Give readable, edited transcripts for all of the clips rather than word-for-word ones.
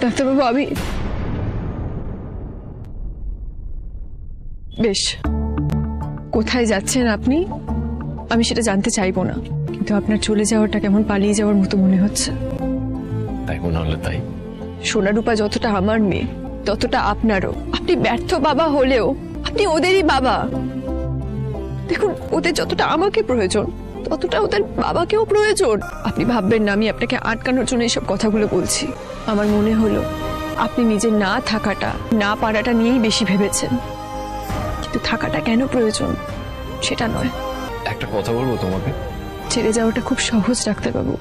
ডাক্তারবাবু আমি বেশ, কোথায় যাচ্ছেন আপনি আমি সেটা জানতে চাইবো না, কিন্তু আপনার চলে যাওয়াটা কেমন পালিয়ে যাওয়ার মতো মনে হচ্ছে। তাই মনে হলো তাই? সোনারূপা যতটা আমার মেয়ে ততটা আপনারও। আপনি ব্যর্থ বাবা হলেও আপনি ওদেরই বাবা। দেখুন, ওদের যতটা আমাকে প্রয়োজন ততটা ওদের বাবাকেও প্রয়োজন। আপনি ভাববেন না আমি আপনাকে আটকানোর জন্য এইসব কথাগুলো বলছি। আমার মনে হলো আপনি নিজের না থাকাটা না পারাটা নিয়েই বেশি ভেবেছেন, কিন্তু থাকাটা কেন প্রয়োজন সেটা নয়। একটা কথা বলবো তোমাকে? ছেড়ে যাওয়াটা খুব সহজ ডাক্তারবাবু,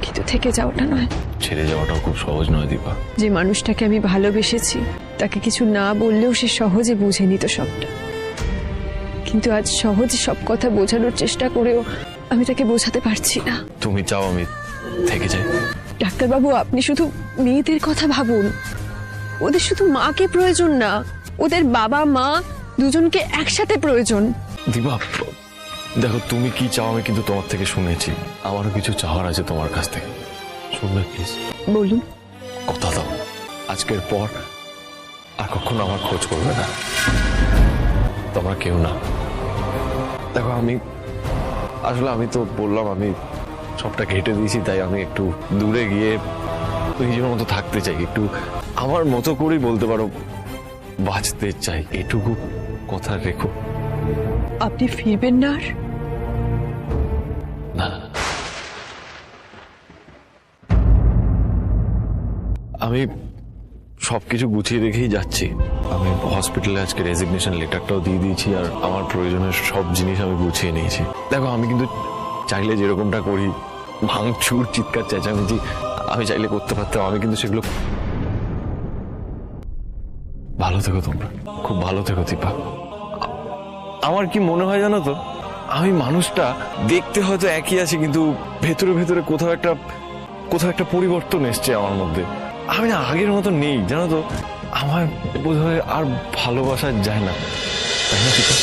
কিন্তু থেকে যাওয়াটা নয়। ছেড়ে যাওয়াটাও খুব সহজ নয় দীপা। যে মানুষটাকে আমি ভালোবেসেছি তাকে কিছু না বললেও সে সহজে বুঝে নিত সবটা, কিন্তু আজ সহজে সব কথা বোঝানোর চেষ্টা করেও আমি তাকে বোঝাতে পারছি না। তুমি চাও আমি থেকে যাই? ডাক্তারবাবু আপনি শুধু মেয়েদের কথা ভাবুন, ওদের শুধু মাকে প্রয়োজন না, ওদের বাবা মা দুজনকে একসাথে প্রয়োজন। দীপা দেখো, তুমি কি চাও আমি কিন্তু তোমার থেকে শুনেছি। আমারও কিছু চাওয়ার আছে তোমার কাছ থেকে, শুনবে প্লিজ? বলুন। কথা দাও আজকের পর আর কখনো আমার খোঁজ করবে না, তোমরা কেউ না। দেখো আমি তো বললাম আমি সবটা কেটে দিয়েছি, তাই আমি একটু দূরে গিয়ে নিজের মতো থাকতে চাই, একটু আমার মতো করেই বলতে পারো বাঁচতে চাই। এটুকু কথা রেখো। আপনি ফিরবেন না আর? না, আমি সবকিছু গুছিয়ে রেখেই যাচ্ছি। আমি হসপিটালে আজকে রেজিগনেশন লেটারটাও দিয়ে দিয়েছি, আর আমার প্রয়োজনের সব জিনিস আমি গুছিয়ে নিয়েছি। দেখো আমি কিন্তু চাইলে যেরকমটা করি ভাঙচুর চিৎকার চেঁচামেচি আমি চাইলে করতে পারতাম, আমি কিন্তু সেগুলো। ভালো থেকো তোমরা, খুব ভালো থেকো দীপা। আমার কি মনে হয় জানো তো, আমি মানুষটা দেখতে হয়তো একই আছি, কিন্তু ভেতরে ভেতরে কোথাও একটা পরিবর্তন এসছে আমার মধ্যে। আমি না আগের মতো নেই জানো তো, আমার বোধহয় আর ভালোবাসা যায় না, তাই না দীপা?